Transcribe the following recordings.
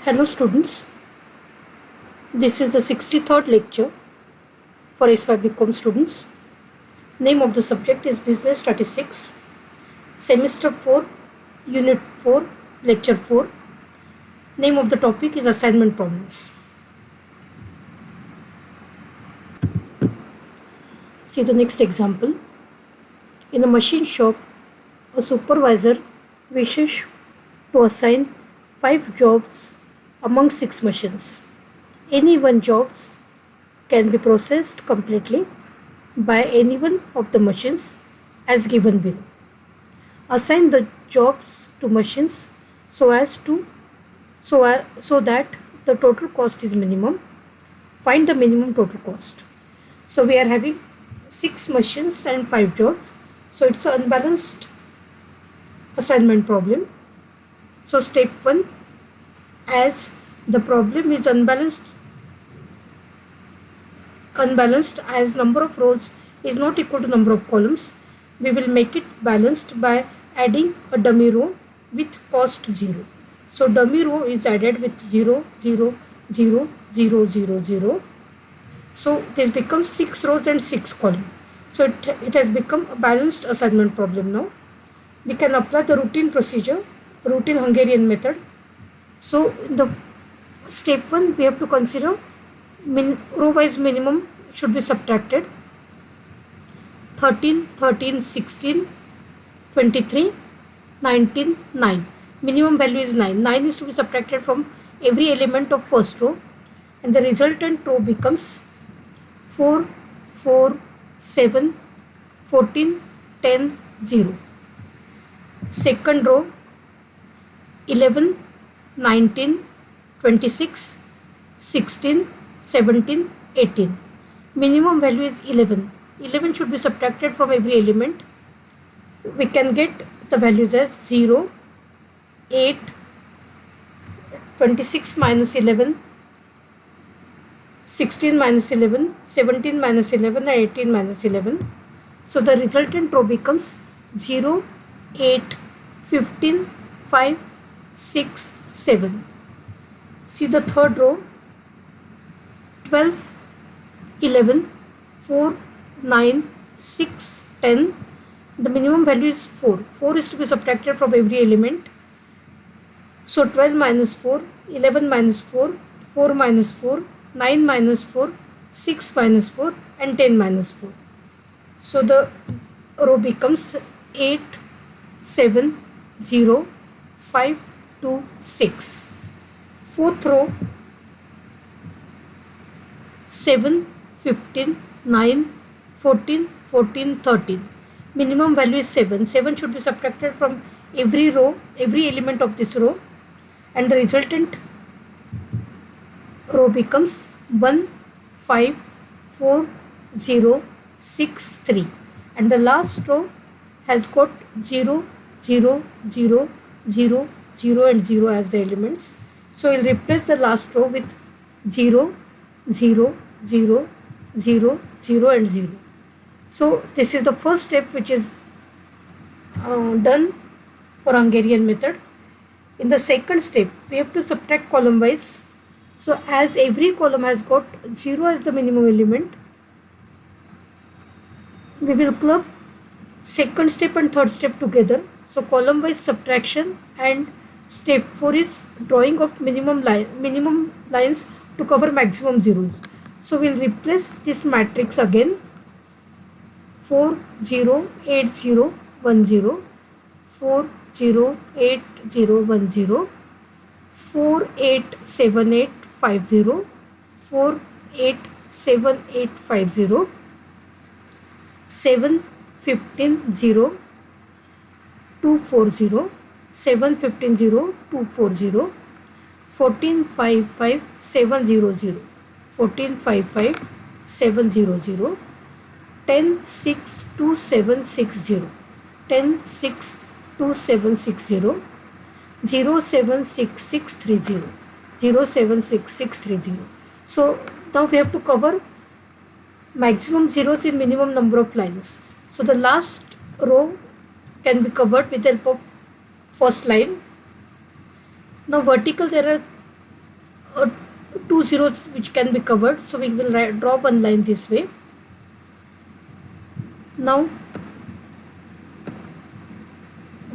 Hello students, this is the 63rd lecture for SY BCom students. Name of the subject is Business Statistics, Semester 4, Unit 4, Lecture 4. Name of the topic is Assignment Problems. See the next example. In a machine shop, a supervisor wishes to assign 5 jobs among 6 machines. Any one jobs can be processed completely by any one of the machines as given below. Assign the jobs to machines so that the total cost is minimum. Find the minimum total cost. So we are having 6 machines and 5 jobs. So it's an unbalanced assignment problem. So step 1, as the problem is unbalanced as number of rows is not equal to number of columns, we will make it balanced by adding a dummy row with cost 0. So dummy row is added with 0, 0, 0, 0, 0, 0. So this becomes 6 rows and 6 columns. So it has become a balanced assignment problem now. We can apply the routine procedure, routine Hungarian method. So in the step 1, we have to consider row wise minimum should be subtracted. 13, 13, 16, 23, 19, 9. Minimum value is 9. 9 is to be subtracted from every element of first row, and the resultant row becomes 4, 4, 7, 14, 10, 0. Second row 11, 19, 26, 16, 17, 18. Minimum value is 11. 11 should be subtracted from every element. So we can get the values as 0, 8, 26 minus 11, 16 minus 11, 17 minus 11 and 18 minus 11. So the resultant row becomes 0, 8, 15, 5, 6, 7. See the third row, 12, 11, 4, 9, 6, 10. The minimum value is 4. 4 is to be subtracted from every element. So 12 minus 4, 11 minus 4, 4 minus 4, 9 minus 4, 6 minus 4 and 10 minus 4. So the row becomes 8, 7, 0, 5, 2, 6. Fourth row 7, 15, 9, 14, 14, 13. Minimum value is 7. 7 should be subtracted from every row, every element of this row, and the resultant row becomes 1, 5, 4, 0, 6, 3. And the last row has got 0, 0, 0, 0, 0 and 0 as the elements. So we'll replace the last row with 0, 0, 0, 0, 0 and 0. So this is the first step which is done for Hungarian method. In the second step, we have to subtract column wise. So as every column has got 0 as the minimum element, we will club second step and third step together. So column wise subtraction, and step 4 is drawing of minimum lines to cover maximum zeros. So we'll replace this matrix again. 4, 0, 8, 0, 1, 0, 4, 0, 8, 0, 1, 0, 4, 8, 7, 8, 5, 0, 4, 8, 7, 8, 5, 0, 7, 15, 0, 2, 4, 0, 7, 15, 0, 2, 4, 0, 14, 5, 5, 7, 0, 0, 14, 5, 5, 7, 0, 0, 10, 6, 2, 7, 6, 0, 10, 6, 2, 7, 6, 0, 0, 7, 6, 6, 3, 0, 0, 7, 6, 6, 3, 0. So now we have to cover maximum zeros in minimum number of lines. So the last row can be covered with the help of first line. Now vertical, there are two zeros which can be covered. So we will draw one line this way. Now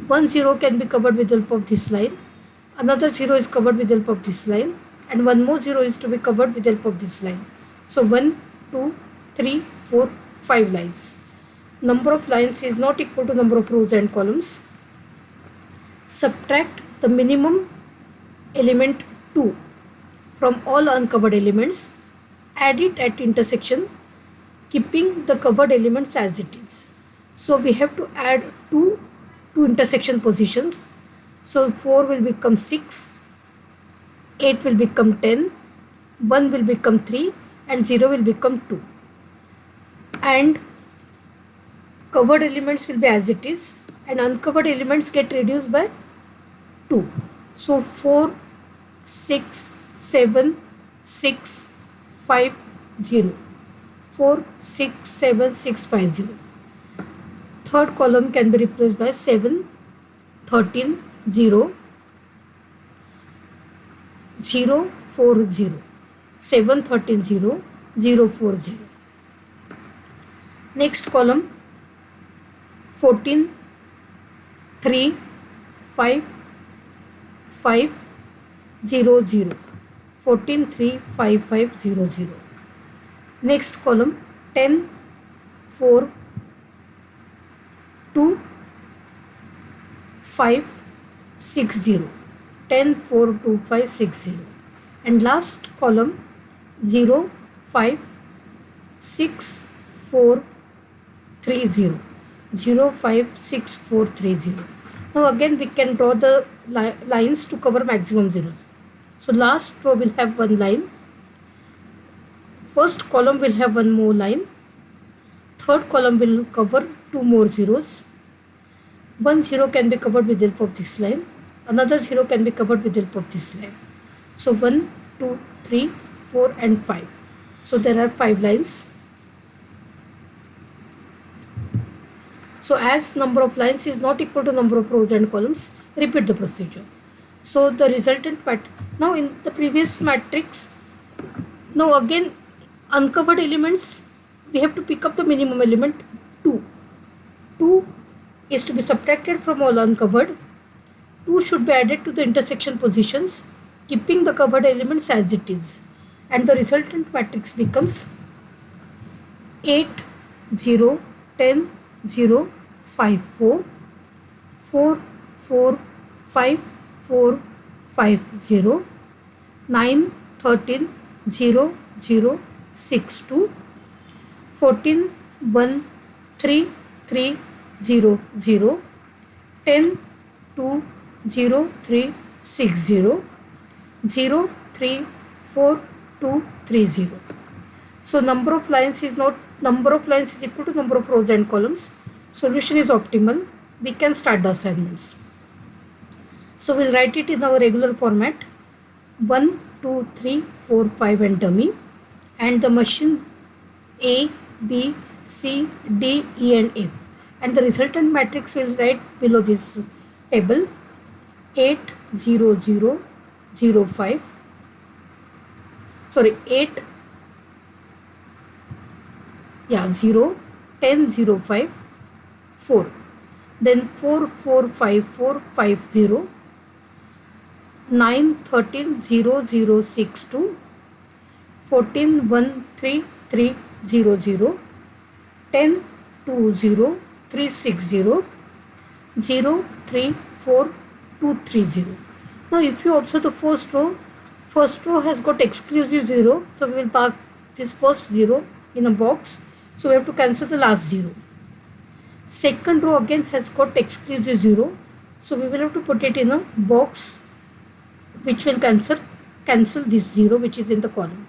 1 0 can be covered with the help of this line, another 0 is covered with the help of this line, and one more 0 is to be covered with the help of this line. So 1, 2, 3, 4, 5 lines. Number of lines is not equal to number of rows and columns. Subtract the minimum element 2 from all uncovered elements. Add it at intersection, keeping the covered elements as it is. So we have to add 2 to intersection positions. So 4 will become 6, 8 will become 10, 1 will become 3, and 0 will become 2. And covered elements will be as it is, and uncovered elements get reduced by 2. So 4, 6, 7, 6, 5, 0. 4, 6, 7, 6, 5, 0. Third column can be replaced by 7, 13, 0, 0, 4, 0. 7, 13, 0, 0, 4, 0. Next column 14, 3, 5, 5, 0, 0. 14, 3, 5, 5, 0, 0. Next column 10, 4, 2, 5, 6, 0. 10, 4, 2, 5, 6, 0. And last column 0, 5, 6, 4, 3, 0. 0, 5, 6, 4, 3, 0. Now again we can draw the lines to cover maximum zeros. So last row will have one line. First column will have one more line. Third column will cover 2 more zeros. 1 0 can be covered with the help of this line. Another 0 can be covered with the help of this line. So 1, 2, 3, 4 and 5. So there are 5 lines. So as number of lines is not equal to number of rows and columns, repeat the procedure. So the resultant now in the previous matrix, now again uncovered elements, we have to pick up the minimum element 2. 2 is to be subtracted from all uncovered. 2 should be added to the intersection positions, keeping the covered elements as it is. And the resultant matrix becomes 8, 0, 10, 0, 5, 4, 4, 4, 5, 4, 5, 0, 9, 13, 0, 0, 6, 2, 14, 1, 3, 3, 0, 0, 10, 2, 0, 3, 6, 0, 0, 3, 4, 2, 3, 0. So number of lines is equal to number of rows and columns. Solution is optimal. We can start the assignments. So we'll write it in our regular format: 1, 2, 3, 4, 5 and dummy, and the machine A, B, C, D, E and F. And the resultant matrix will write below this table: 8, 0, 0, 0, 5. Sorry, 8, 0, 10, 0, 5, 4. Then 4, 4, 5, 4, 5, 0. 9, 13, 0, 0, 6, 2. 14, 1, 3, 3, 0, 0. 10, 2, 0, 3, 6, 0. 0, 3, 4, 2, 3, 0. Now if you observe the first row has got exclusive 0. So we will park this first 0 in a box. So we have to cancel the last 0. Second row again has got exclusive 0. So we will have to put it in a box which will cancel this 0 which is in the column.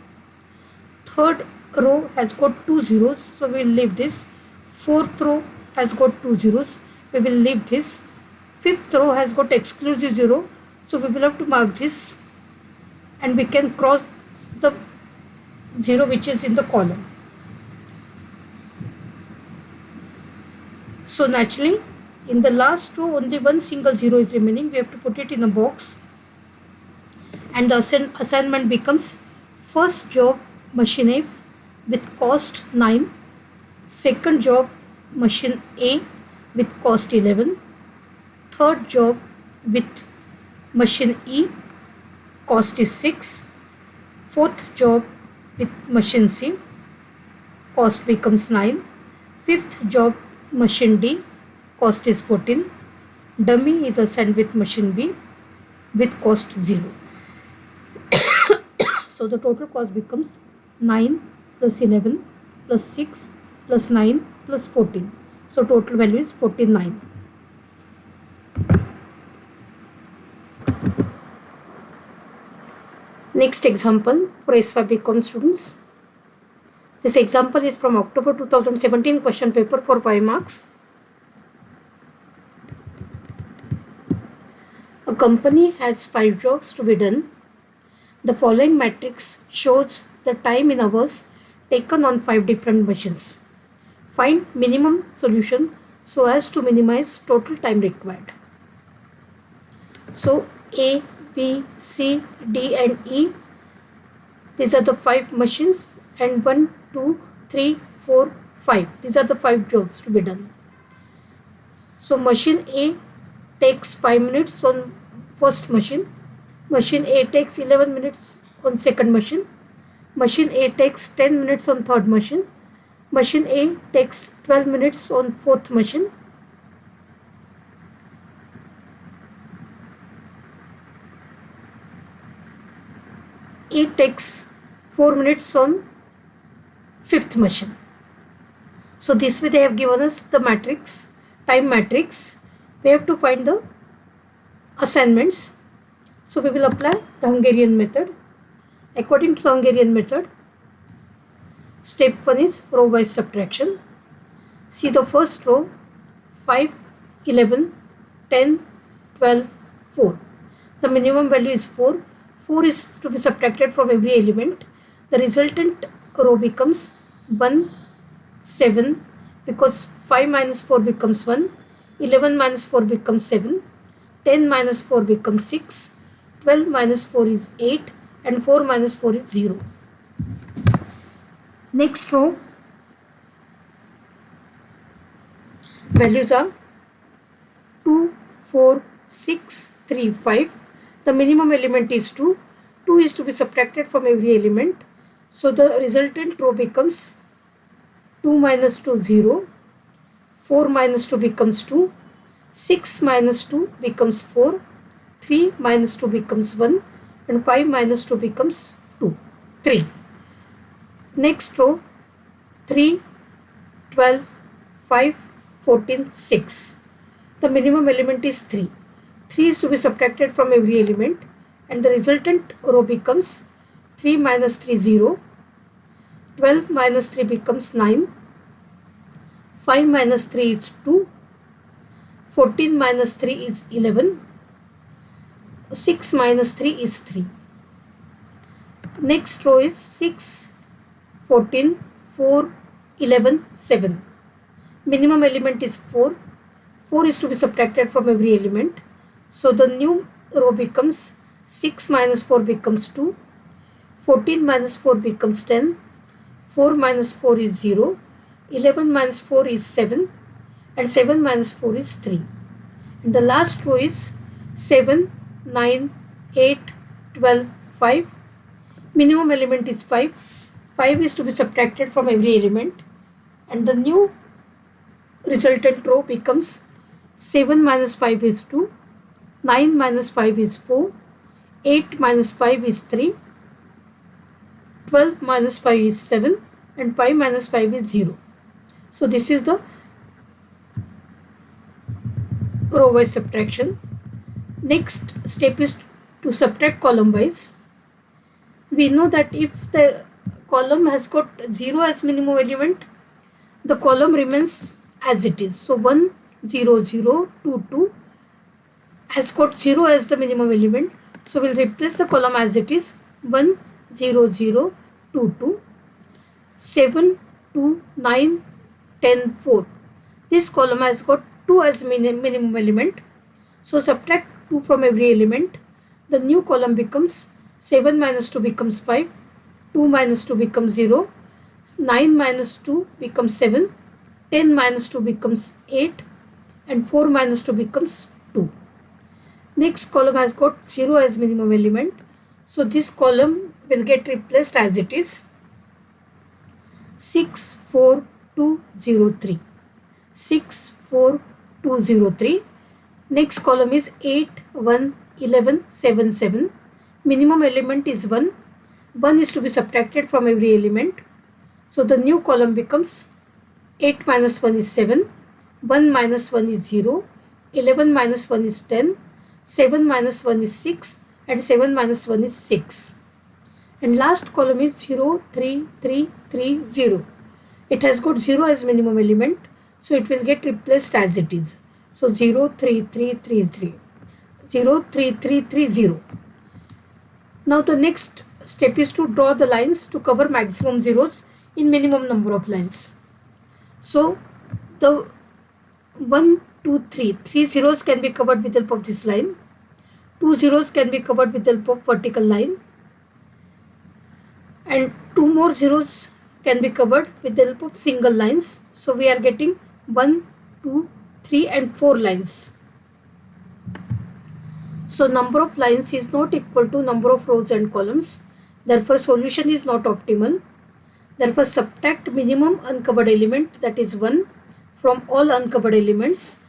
Third row has got 2 zeros. So we will leave this. Fourth row has got 2 zeros. We will leave this. Fifth row has got exclusive 0. So we will have to mark this, and we can cross the 0 which is in the column. So naturally in the last row only one single 0 is remaining. We have to put it in a box And the assignment becomes first job machine A with cost 9, second job machine A with cost 11, third job with machine E cost is 6, fourth job with machine C cost becomes 9, fifth job machine D cost is 14, dummy is assigned with machine B with cost 0. So the total cost becomes 9 plus 11 plus 6 plus 9 plus 14. So total value is 49. Next example for S5 BCom students. This example is from October 2017 question paper for 5 marks. A company has 5 jobs to be done. The following matrix shows the time in hours taken on 5 different machines. Find minimum solution so as to minimize total time required. So A, B, C, D and E, these are the 5 machines, and 1, 2, 3, 4, 5. These are the 5 jobs to be done. So machine A takes 5 minutes on first machine. Machine A takes 11 minutes on second machine. Machine A takes 10 minutes on third machine. Machine A takes 12 minutes on fourth machine. E takes 4 minutes on fifth machine. So this way they have given us the matrix, time matrix. We have to find the assignments. So we will apply the Hungarian method. According to the Hungarian method, step 1 is row wise subtraction. See the first row, 5, 11, 10, 12, 4. The minimum value is 4. 4 is to be subtracted from every element. The resultant row becomes 1, 7, because 5 minus 4 becomes 1, 11 minus 4 becomes 7, 10 minus 4 becomes 6, 12 minus 4 is 8, and 4 minus 4 is 0. Next row, values are 2, 4, 6, 3, 5. The minimum element is 2. 2 is to be subtracted from every element. So the resultant row becomes 2 minus 2, 0. 4 minus 2 becomes 2. 6 minus 2 becomes 4. 3 minus 2 becomes 1. And 5 minus 2 becomes 2. 3. Next row, 3, 12, 5, 14, 6. The minimum element is 3. 3 is to be subtracted from every element, and the resultant row becomes 3 minus 3, 0. 12 minus 3 becomes 9. 5 minus 3 is 2. 14 minus 3 is 11. 6 minus 3 is 3. Next row is 6, 14, 4, 11, 7. Minimum element is 4. 4 is to be subtracted from every element. So the new row becomes 6 minus 4 becomes 2. 14 minus 4 becomes 10. 4 minus 4 is 0. 11 minus 4 is 7. And 7 minus 4 is 3. And the last row is 7, 9, 8, 12, 5. Minimum element is 5. 5 is to be subtracted from every element. And the new resultant row becomes 7 minus 5 is 2. 9 minus 5 is 4. 8 minus 5 is 3. 12 minus 5 is 7. And 5 minus 5 is 0. So this is the row wise subtraction. Next step is to subtract column wise. We know that if the column has got 0 as minimum element, the column remains as it is. So 1, 0, 0, 2, 2 has got 0 as the minimum element. So we'll replace the column as it is. 1, 0, 0, 2, 2, 7, 2, 9, 10, 4. This column has got 2 as minimum element. So subtract 2 from every element. The new column becomes 7 minus 2 becomes 5, 2 minus 2 becomes 0, 9 minus 2 becomes 7, 10 minus 2 becomes 8, and 4 minus 2 becomes 2. Next column has got 0 as minimum element. So this column will get replaced as it is. 6, 4, 2, 0, 3. 6, 4, 2, 0, 3. Next column is 8, 1, 11, 7, 7. Minimum element is 1. 1 is to be subtracted from every element. So the new column becomes 8 minus 1 is 7. 1 minus 1 is 0. 11 minus 1 is 10. 7 minus 1 is 6. And 7 minus 1 is 6. And last column is 0, 3, 3, 3, 0. It has got 0 as minimum element. So it will get replaced as it is. So 0, 3, 3, 3, 3. 0, 3, 3, 3, 0. Now the next step is to draw the lines to cover maximum zeros in minimum number of lines. So the 1, 2, 3. 3 zeros can be covered with the help of this line. 2 zeros can be covered with the help of vertical line. And 2 more zeros can be covered with the help of single lines. So we are getting 1, 2, 3 and 4 lines. So number of lines is not equal to number of rows and columns. Therefore solution is not optimal. Therefore subtract minimum uncovered element, that is 1, from all uncovered elements.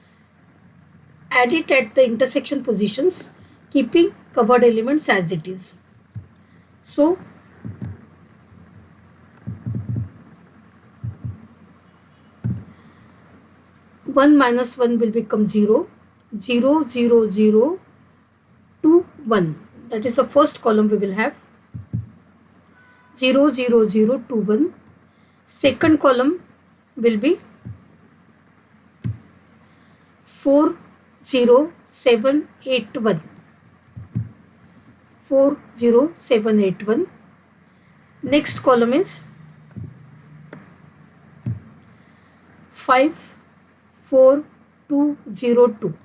Add it at the intersection positions, keeping covered elements as it is. So one minus 1 will become 0, 0, 0, 0, 2, 1. That is the first column we will have. 0, 0, 0, 2, 1. Second column will be 4, 0, 7, 8, 1. 4, 0, 7, 8, 1. Next column is 5, 4, 2, 0, 2.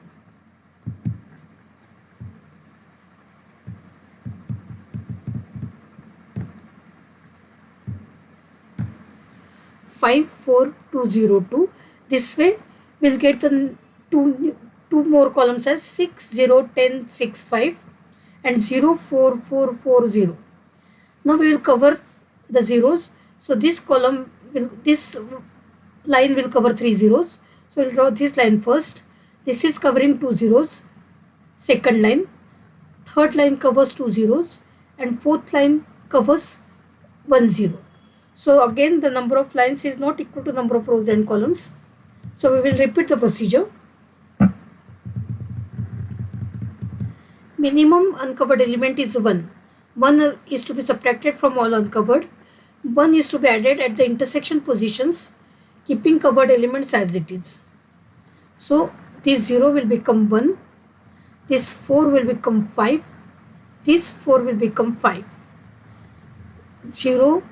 5, 4, 2, 0, 2. This way we'll get the two more columns as 6, 0, 10, 6, 5 and 0, 4, 4, 4, 0. Now we will cover the zeros. So this column will, this line will cover 3 zeros. So we'll draw this line first. This is covering 2 zeros. Second line. Third line covers 2 zeros. And fourth line covers 1 zero. So again the number of lines is not equal to number of rows and columns. So we will repeat the procedure. Minimum uncovered element is 1. 1 is to be subtracted from all uncovered. 1 is to be added at the intersection positions, keeping covered elements as it is. So this 0 will become 1. This 4 will become 5. This 4 will become 5. 0,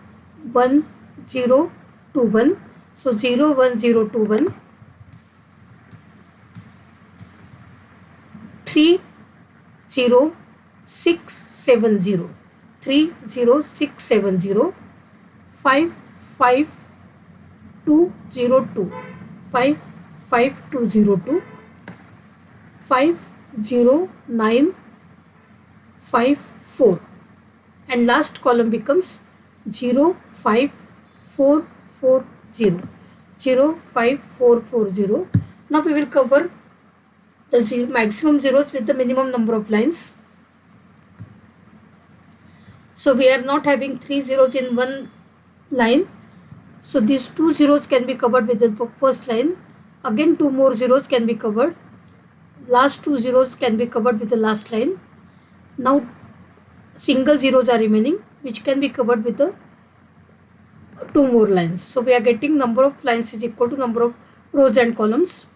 1, 0, 2, 1. So 0, 1, 0, 2, 1. 3, 0, 6, 7, 0. 3, 0, 6, 7, 0. 5, 5, 2, 0, 2. 5, 5, 2, 0, 2. 5, 0, 9, 5, 4. And last column becomes 0, 5, 4, 4, 0. 0, 5, 4, 4, 0. Now we will cover the maximum zeros with the minimum number of lines. So we are not having 3 zeros in one line. So these 2 zeros can be covered with the first line. Again 2 more zeros can be covered. Last 2 zeros can be covered with the last line. Now single zeros are remaining, which can be covered with the 2 more lines. So we are getting number of lines is equal to number of rows and columns.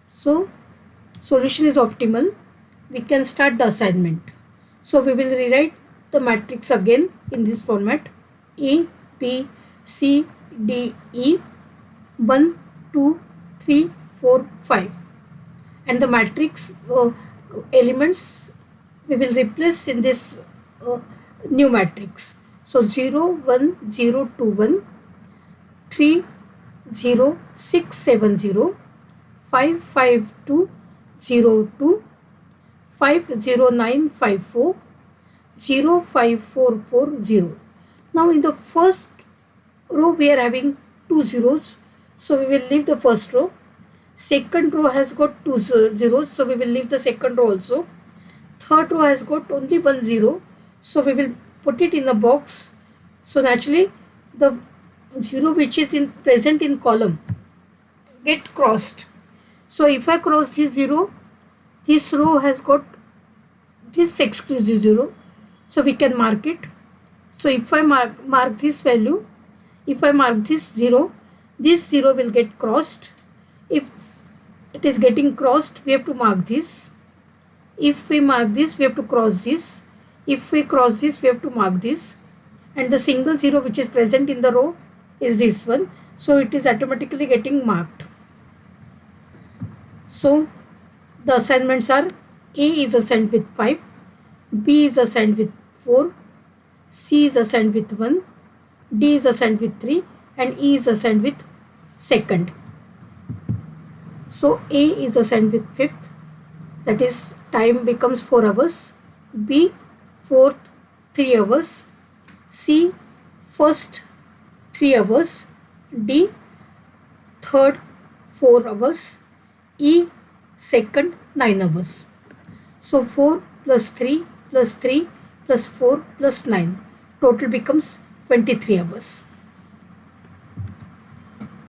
So solution is optimal. We can start the assignment. So we will rewrite the matrix again in this format: A, B, C, D, E, 1, 2, 3, 4, 5. And the matrix elements we will replace in this new matrix. So 0 1 0 2 1, 3 0 6 7 0, 5 5 2 0 2, 5 0 9 5 4, 0 5 4 4 0. Now in the first row we are having two zeros, so we will leave the first row. Second row has got two zeros, so we will leave the second row also. Third row has got only one zero, so we will put it in the box. So naturally the zero which is present in column get crossed. So if I cross this zero, this row has got this exclusive zero, so we can mark it. So if I mark this value, if I mark this zero will get crossed. If it is getting crossed, we have to mark this. If we mark this, we have to cross this. If we cross this, we have to mark this. And the single zero which is present in the row is this one. So it is automatically getting marked. So the assignments are: A is assigned with 5, B is assigned with 4, C is assigned with 1, D is assigned with 3, and E is assigned with second. So A is assigned with 5th, that is time becomes 4 hours, B 4th 3 hours, C first 3 hours, D third 4 hours, E second 9 hours. So 4 plus 3 plus 3 plus 4 plus 9, total becomes 23 hours.